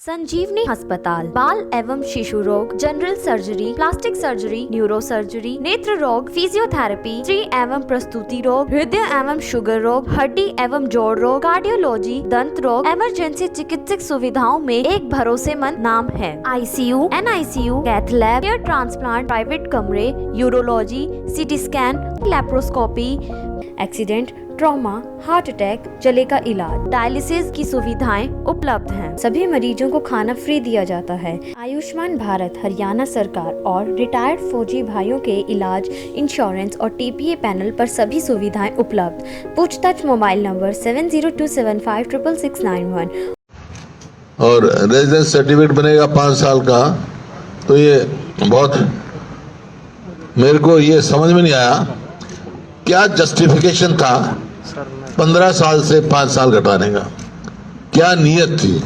संजीवनी अस्पताल बाल एवं शिशु रोग, general surgery, plastic surgery, neuro surgery, नेत्र रोग, फिजियोथेरेपी, स्त्री एवं प्रसूति रोग, हृदय एवं शुगर रोग, हड्डी एवं जोड़ रोग, कार्डियोलॉजी, दंत रोग, इमरजेंसी चिकित्सक सुविधाओं में एक भरोसेमंद नाम है। ICU, NICU, cath lab, hair transplant, private कमरे, urology, CT scan, laparoscopy, accident, trauma, heart attack, जले का इलाज, डायलिसिस की सुविधाएं उपलब्ध हैं। सभी मरीजों को खाना फ्री दिया जाता है। आयुष्मान भारत हरियाणा सरकार और रिटायर्ड फौजी भाइयों के इलाज, इंश्योरेंस और TPA पैनल पर सभी सुविधाएं उपलब्ध। पूछताछ मोबाइल नंबर 7027566691। और रेजिडेंस सर्टिफिकेट बनेगा 5 साल का, तो ये बहुत मेरे को ये समझ में नहीं आया क्या जस्टिफिकेशन था 15 साल से 5 साल घटाने का। क्या नीयत थी?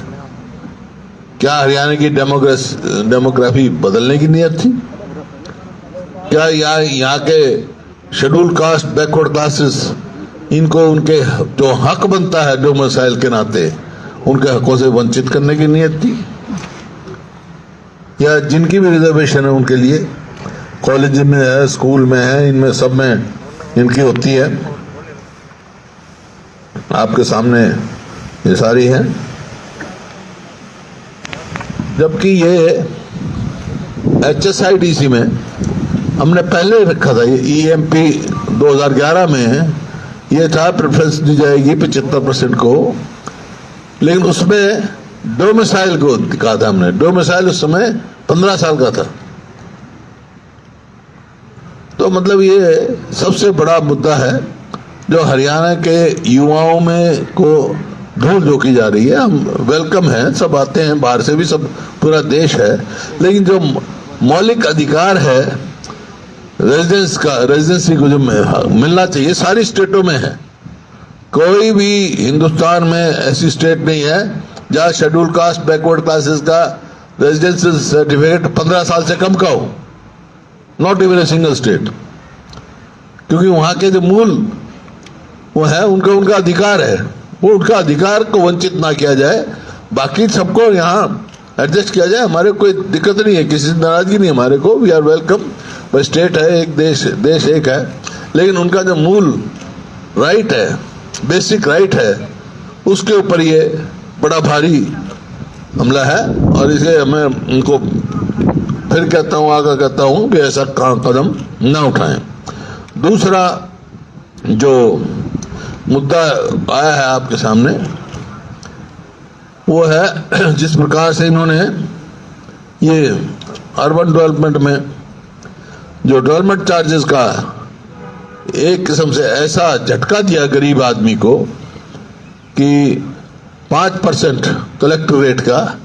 क्या हरियाणा की डेमोग्राफी बदलने की नीयत थी? क्या यहाँ के शेड्यूल कास्ट, बैकवर्ड क्लासेस, इनको उनके जो हक बनता है डोमिसाइल के नाते, उनके हकों से वंचित करने की नीयत थी? या जिनकी भी रिजर्वेशन है उनके लिए कॉलेज में है, स्कूल में है, इनमें सब में इनकी होती है। आपके सामने ये सारी है। जबकि ये HSIDC में हमने पहले रखा था, ये EMP 2011 में ये था प्रेफरेंस दी जाएगी 75% को, लेकिन उसमें डोमिसाइल को कहा था हमने। डोमिसाइल उस समय 15 साल का था। तो मतलब ये सबसे बड़ा मुद्दा है जो हरियाणा के युवाओं में को धूल झोंकी जा रही है। हम वेलकम है, सब आते हैं बाहर से भी, सब पूरा देश है, लेकिन जो मौलिक अधिकार है रेजिडेंसी को जो मिलना चाहिए सारी स्टेटों में है। कोई भी हिंदुस्तान में ऐसी स्टेट नहीं है जहाँ शेड्यूल कास्ट, बैकवर्ड क्लासेस का रेजिडेंसी सर्टिफिकेट 15 साल से कम का हो। Not even a single state. क्योंकि वहां के जो मूल वो है, उनका अधिकार है, वो उनका अधिकार को वंचित ना किया जाए। बाकी सबको यहाँ एडजस्ट किया जाए, हमारे कोई दिक्कत नहीं है, किसी से नाराजगी नहीं हमारे को। We are welcome. बस स्टेट है एक, देश एक है, लेकिन उनका जो मूल राइट है, बेसिक राइट है, उसके ऊपर ये बड़ा भारी हमला है। और इसे मैं उनको फिर कहता हूं, आगे कहता हूं कि ऐसा कदम ना उठाएं। दूसरा जो मुद्दा आया है आपके सामने, वो है जिस प्रकार से इन्होंने ये अर्बन डेवलपमेंट में जो डेवलपमेंट चार्जेस का एक किस्म से ऐसा झटका दिया गरीब आदमी को कि 5% कलेक्टर रेट का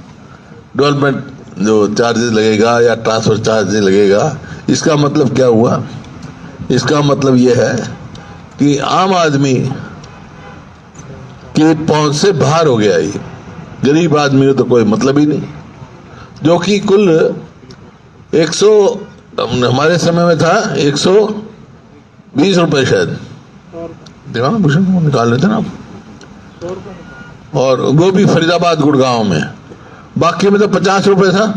डेवलपमेंट जो चार्जेस लगेगा या ट्रांसफर चार्जेस लगेगा। इसका मतलब क्या हुआ? इसका मतलब यह है कि आम आदमी की पहुंच से बाहर हो गया। ये गरीब आदमी को तो कोई मतलब ही नहीं, जो कि कुल 100 हमारे समय में था 120 रुपए शायद, देखा ना भूषण निकाल लेते ना आप, और वो भी फरीदाबाद गुड़गांव में। बाकी में तो 50 रुपए था,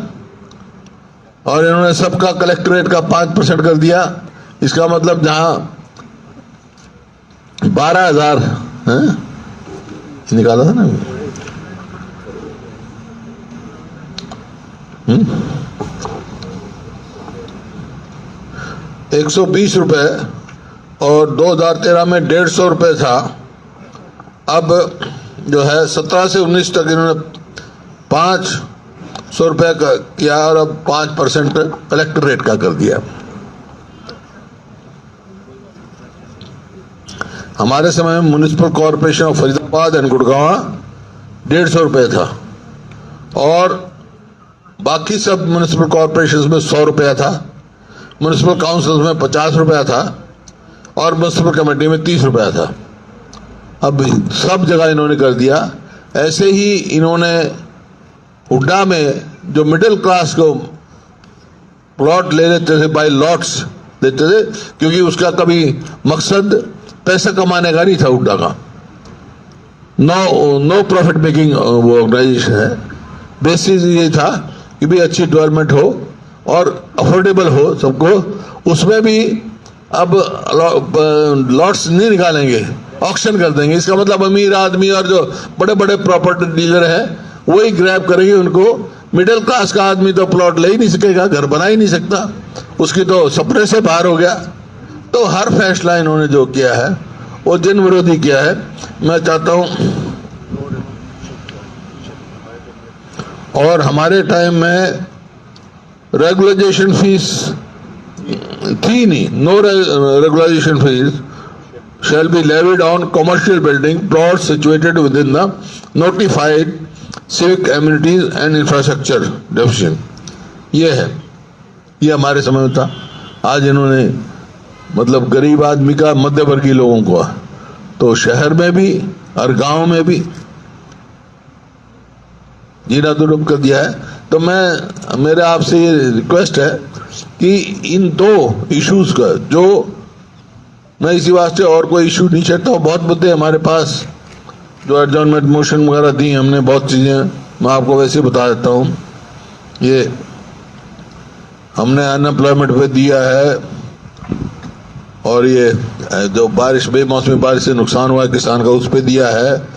और इन्होंने सबका कलेक्टरेट का 5% कर दिया। इसका मतलब जहां 12,000 निकाला था ना, 120 रुपए, और 2013 में 150 रुपए था। अब जो है 17 से 19 तक इन्होंने 500 रुपए का किया, और अब 5% कलेक्टर रेट का कर दिया। हमारे समय में municipal corporation of Faridabad and Gurgaon 150 रुपए था, और बाकी सब म्युनिसिपल कॉर्पोरेशन में 100 रुपया था, म्युनिसिपल काउंसिल में 50 रुपया था, और म्युनिसिपल कमेटी में 30 रुपया था। अब सब जगह इन्होंने कर दिया। ऐसे ही इन्होंने हुड्डा में जो मिडिल क्लास को प्लॉट ले लेते थे, बाय लॉट्स देते थे, क्योंकि उसका कभी मकसद पैसा कमाने का नहीं था। हुड्डा का नो प्रॉफिट मेकिंग वो ऑर्गेनाइजेशन है, बेसिस ये था कि भी अच्छी डेवलपमेंट हो और अफोर्डेबल हो सबको। उसमें भी अब लॉट्स नहीं निकालेंगे, ऑक्शन कर देंगे। इसका मतलब अमीर आदमी और जो बड़े बड़े प्रॉपर्टी डीलर हैं वही ग्रैब करेंगे उनको। मिडिल क्लास का आदमी तो प्लॉट ले ही नहीं सकेगा, घर बना ही नहीं सकता, उसकी तो सपने से बाहर हो गया। तो हर फैसला इन्होंने जो किया है वो जन विरोधी किया है। मैं चाहता हूं, और हमारे टाइम में रेगुलराइजेशन फीस थी नहीं, no regularisation fees shall be levied on commercial building plots situated within the notified civic amenities and infrastructure division। ये है, ये हमारे समय में था। आज इन्होंने मतलब गरीब आदमी का, मध्य वर्गीय लोगों को तो शहर में भी और गांव में भी जीना दुर्लभ कर दिया है। तो मेरे आपसे ये रिक्वेस्ट है कि इन दो इश्यूज का, जो मैं इसी वास्ते और कोई इशू नहीं चाहता हूँ, बहुत मुद्दे हमारे पास जो एडजॉर्नमेंट मोशन वगैरह दी हमने, बहुत चीज़ें मैं आपको वैसे बता देता हूँ। ये हमने अनएम्प्लॉयमेंट पे दिया है, और ये जो बारिश, बेमौसमी बारिश से नुकसान हुआ है किसान का, उस पर दिया है।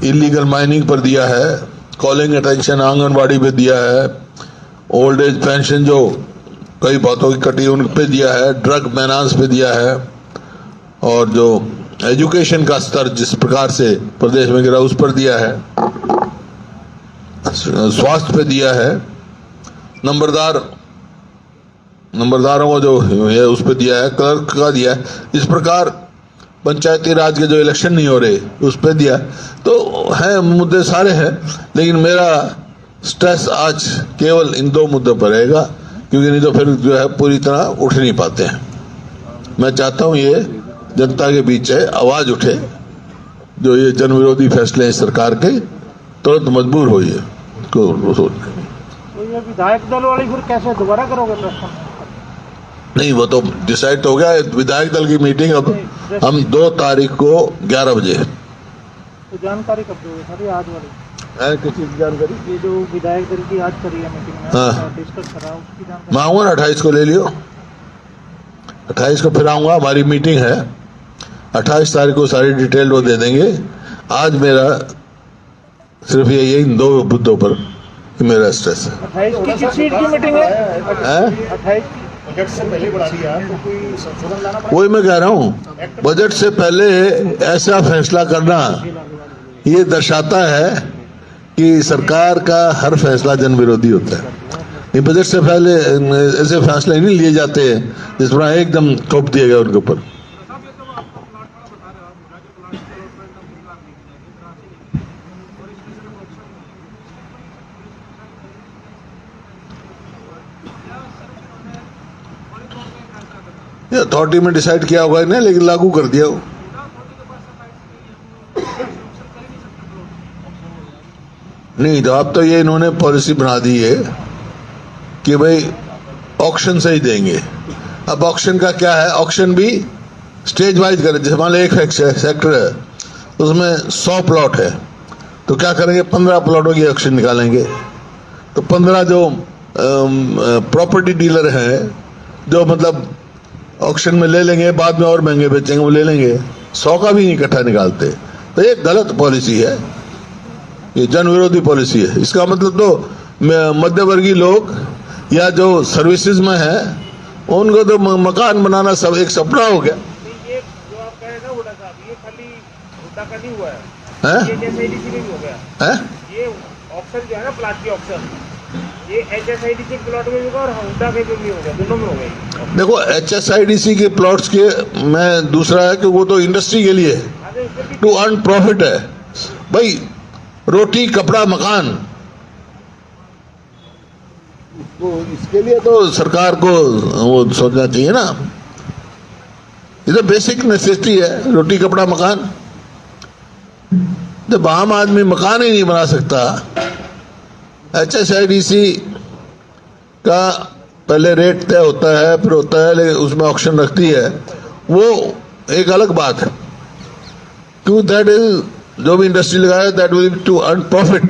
इलीगल माइनिंग पर दिया है, कॉलिंग अटेंशन आंगनबाड़ी पे दिया है, ओल्ड एज पेंशन जो कई बहुतों की कटी उन पे दिया है, ड्रग मेनांस पे दिया है, और जो एजुकेशन का स्तर जिस प्रकार से प्रदेश में गिरा उस पर दिया है, स्वास्थ्य पे दिया है, नंबरदारों को जो है उस पर दिया है, क्लर्क का दिया है। इस प्रकार पंचायती राज के जो इलेक्शन नहीं हो रहे उस पर दिया। तो है मुद्दे सारे हैं, लेकिन मेरा स्ट्रेस आज केवल इन दो मुद्दों पर रहेगा, क्योंकि नहीं तो फिर जो है पूरी तरह उठ नहीं पाते हैं। मैं चाहता हूं ये जनता के बीच है, आवाज उठे, जो ये जन विरोधी फैसले हैं सरकार के, तुरंत मजबूर हो ये तो ये विधायक दल वाली फिर कैसे दोबारा करोगे प्रश्न? नहीं, वो तो डिसाइड हो गया। विधायक दल की मीटिंग अब हम 2 तारीख को 11 बजे। तो जानकारी कब दोगे सर? आज वाली है किस चीज की जानकारी? ये जो विधायक दल की आज करी है मीटिंग में, हाँ, डिस्कस करा, उसकी जानकारी मैं आऊंगा ना 28 को, ले लियो 28 को फिर आऊंगा। हमारी मीटिंग है 28 तारीख को, सारी डिटेल वो दे देंगे। आज मेरा सिर्फ ये इन 2 मुद्दों पर मेरा स्ट्रेस है। 28 की किस सीट की मीटिंग है? 28 बजट से पहले बढ़ा दिया तो कोई संशोधन लाना पड़ेगा। वही मैं कह रहा हूँ, बजट से पहले ऐसा फैसला करना ये दर्शाता है कि सरकार का हर फैसला जन विरोधी होता है। ये बजट से पहले ऐसे फैसले नहीं लिए जाते जिस पर एकदम थोप दिया गया उनके ऊपर। अथॉरिटी में डिसाइड किया होगा ना, लेकिन लागू कर दिया हो। नहीं तो अब तो ये इन्होंने पॉलिसी बना दी है कि भाई ऑक्शन से ही देंगे। अब ऑक्शन का क्या है, ऑक्शन भी स्टेज वाइज करें। जैसे मान लो एक सेक्टर है, उसमें 100 प्लॉट है, तो क्या करेंगे, 15 प्लॉटों की ऑक्शन निकालेंगे। तो 15 जो प्रॉपर्टी डीलर हैं, जो मतलब ऑक्शन में ले लेंगे, बाद में और महंगे बेचेंगे, वो ले लेंगे। 100 का भी नहीं इकट्ठा निकालते। तो ये गलत पॉलिसी है, ये जन विरोधी पॉलिसी है। इसका मतलब तो मध्यवर्गीय लोग या जो सर्विसेज में है उनको तो मकान बनाना सब एक सपना हो गया। ये जो आप कह रहे हैं हुड्डा साहब, ये खाली हुड्डा का नहीं हुआ है, ये HSIDC में भी हो गया है। ये ऑक्शन जो है ना, प्लाट की ऑक्शन, ये HSIDC प्लॉट में भी होगा और हुड्डा के भी हो गया, दोनों में हो गया। देखो HSIDC के प्लॉट्स के मैं दूसरा है कि वो तो इंडस्ट्री के लिए टू अर्न प्रॉफिट है। भाई रोटी कपड़ा मकान, तो इसके लिए तो सरकार को वो सोचना चाहिए ना। ये तो बेसिक नेसेसिटी है, रोटी कपड़ा मकान। जब आम आदमी मकान ही नहीं बना सकता, HSIDC का पहले रेट तय होता है, फिर होता है, लेकिन उसमें ऑक्शन रखती है, वो एक अलग बात है। क्यों, दैट इज जो भी इंडस्ट्री लगाए that will to earn profit,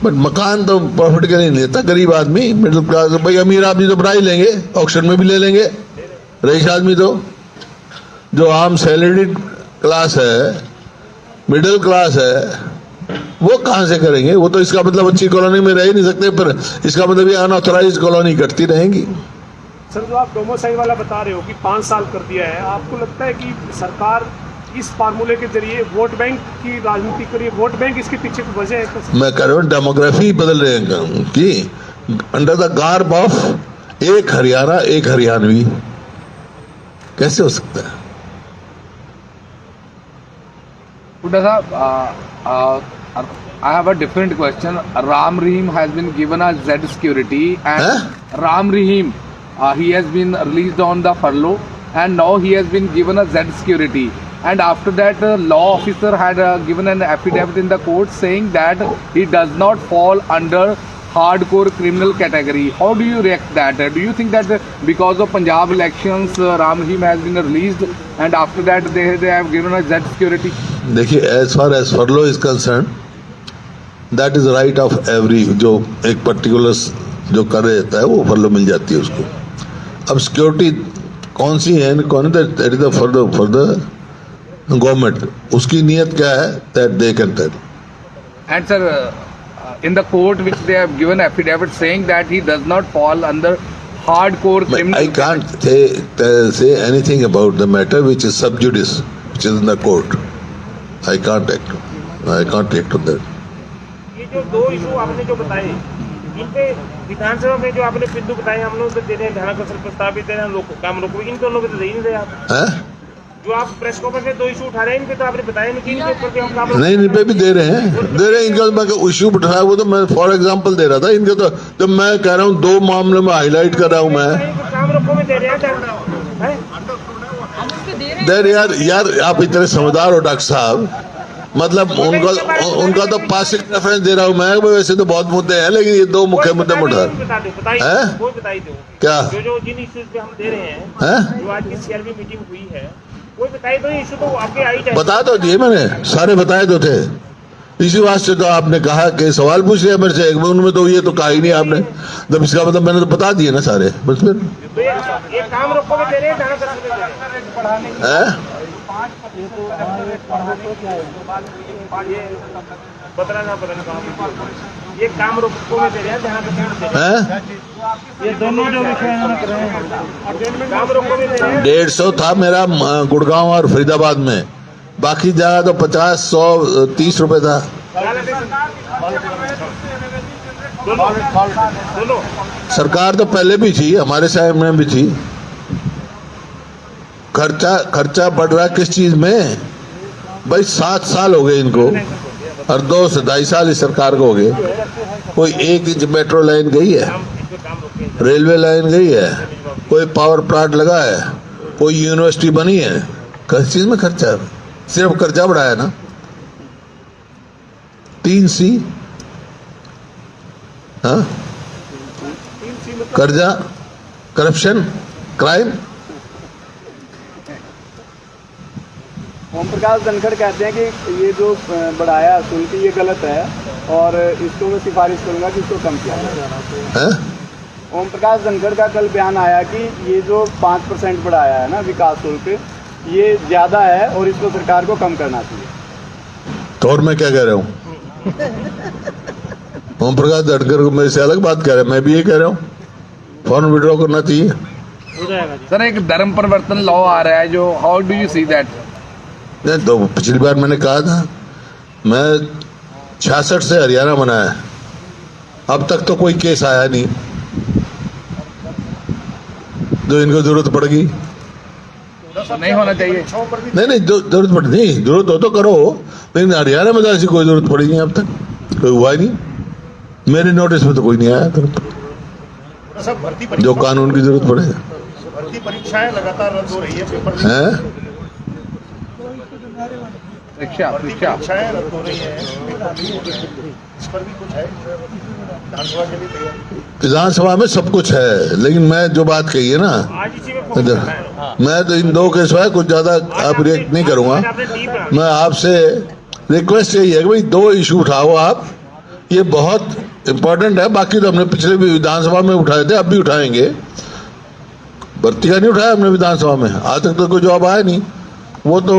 but मकान तो प्रॉफिट के लिए नहीं लेता गरीब आदमी, मिडिल क्लास। भाई अमीर आदमी तो बना ही लेंगे, ऑक्शन में भी ले लेंगे। रईस आदमी तो, जो आम सैलरीड क्लास है, मिडिल क्लास है, वो कहाँ से करेंगे? वो तो इसका मतलब अच्छी कॉलोनी में रह ही नहीं सकते, पर इसका मतलब ये अनऑथराइज कॉलोनी कटती रहेंगी। सर, जो आप डोमोसाइल वाला बता रहे हो कि 5 साल कर दिया है, आपको लगता है कि सरकार इस फार्मूले के जरिए वोट बैंक की राजनीति करिए, वोट बैंक इसके पीछे की वजह है? तो मैं कह रहा हूँ डेमोग्राफी बदल रहे हैं कि अंडर द गार्ब ऑफ एक हरियाणा एक हरियाणवी, कैसे हो सकता है? Huda sahab, I have a different question. Ram Rahim has been given a Z security, and Ram Rahim, he has been released on the furlough, and now he has been given a Z security. And after that, the law officer had given an affidavit in the court saying that he does not fall under hardcore criminal category. How do you react that? Do you think that because of Punjab elections, Ram Rahim has been released, and after that they have given a Z security? देखिए, as far as furlough is concerned, that is right of every, जो एक particular जो कर रहता है वो furlough मिल जाती है उसको। अब सिक्योरिटी कौन सी है, कौन that is the for the government, उसकी नीयत क्या है, that they can tell. And sir, in the court which they have given affidavit saying that he does not fall under hardcore criminal. I can't say anything about the matter which is sub judice, which is in the court. I can't act on that. ये जो 2 issue आपने जो बताए, इन पे विधानसभा में जो आपने बिंदु बताए, हम लोग तो दे रहे हैं ध्यानाकर्षण प्रस्ताव भी दे रहे हैं, काम रोको, इन दोनों पे तो दे ही नहीं रहे आप। जो आप प्रेस कॉन्फ्रेंस में 2 इशू उठा रहे हैं, इन पे तो आपने बताया नहीं कि इनके ऊपर भी हम काम नहीं, इन पे भी दे रहे हैं। इनका इशू उठाया वो तो मैं फॉर एग्जांपल दे रहा था। इनके तो जब मैं कह रहा हूँ 2 मामले में हाईलाइट कर रहा हूँ मैं, काम रोको में दे रहे हैं। देर यार आप इतने समझदार हो डॉक्टर साहब, मतलब उनका तो पासिंग रेफरेंस दे रहा हूँ मैं। वैसे तो बहुत मुद्दे हैं, लेकिन ये 2 मुख्य मुद्दे उठा क्या जो जिन इश्यूज पे हम दे रहे हैं, जो आज की सीआरबी मीटिंग हुई है, वो बताई दो इशू तो आपके आई जाए। बता तो दिए मैंने, सारे बताए तो थे। इसी वास्ते तो आपने कहा कि सवाल पूछ लिया मेरे से, उनमें तो ये तो कहा ही नहीं आपने, तब इसका मतलब मैंने तो बता दिए ना सारे। बस फिर तो ये काम रोको में दे रहे हैं, ये काम रोको में दे रहे हैं, ये दोनों जो विषय काम रोको में दे रहे हैं। 150 था मेरा गुड़गांव और फरीदाबाद में, बाकी जगह तो 50, 100, 30 रुपए था। सरकार तो पहले भी थी, हमारे साहब में भी थी। खर्चा बढ़ रहा किस चीज में भाई? 7 साल हो गए इनको, और 2 से 2.5 साल इस सरकार को हो गए। कोई 1 इंच मेट्रो लाइन गई है, रेलवे लाइन गई है, कोई पावर प्लांट लगा है, कोई यूनिवर्सिटी बनी है? किस चीज में खर्चा है? सिर्फ कर्जा बढ़ाया ना। 3C, हाँ, कर्जा, करप्शन, क्राइम। ओम प्रकाश धनखड़ कहते हैं कि ये जो बढ़ाया शुल्क ये गलत है, और इसको मैं सिफारिश करूंगा कि इसको कम किया जाए। ओम प्रकाश धनखड़ का कल बयान आया कि ये जो 5% बढ़ाया है ना विकास शुल्क, ये ज़्यादा है और इसको सरकार को कम करना चाहिए। तो और मैं क्या कह रहा हूँ? ओम प्रकाश धनखड़ को मेरे से अलग बात कह रहे हैं, मैं भी ये कह रहा हूँ फौरन विड्रॉ करना चाहिए। सर, एक धर्म परिवर्तन लॉ आ रहा है, जो how do you see that? नहीं तो पिछली बार मैंने कहा था, मैं 66 से हरियाणा बना है, अब तक तो कोई केस आया नहीं जो इनको जरूरत पड़ेगी। नहीं होना चाहिए। नहीं जरूरत पड़ नहीं, जरूरत हो तो करो, लेकिन हरियाणा में तो ऐसी कोई जरूरत पड़ी नहीं, अब तक कोई हुआ ही नहीं। मेरे नोटिस में तो कोई नहीं आया जो कानून की जरूरत पड़े। भर्ती परीक्षाएं लगातार रद्द हो रही है, पेपर हैं? परीक्षाएं रद्द हो रही है, इस पर भी कुछ है विधानसभा के लिए तैयार? विधानसभा में सब कुछ है, लेकिन मैं जो बात कही है ना, मैं तो इन 2 के सिवाय कुछ ज्यादा आप रिएक्ट नहीं करूंगा। मैं आपसे रिक्वेस्ट यही है कि भाई 2 इशू उठाओ आप, ये बहुत इंपॉर्टेंट है। बाकी तो हमने पिछले भी विधानसभा में उठाए थे, अब भी उठाएंगे। भर्ती का नहीं उठाया हमने विधानसभा में, आज तक तो कोई जवाब आया नहीं। वो तो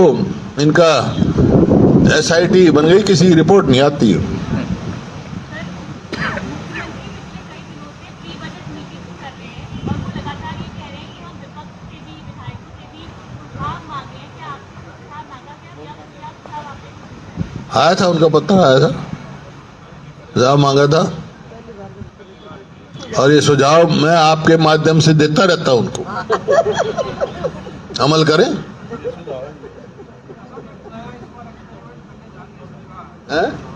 इनका SIT बन गई, किसी की रिपोर्ट नहीं आती है। आया था उनका पत्र, आया था, सुझाव मांगा था, और ये सुझाव मैं आपके माध्यम से देता रहता हूं उनको, अमल करें। हैं?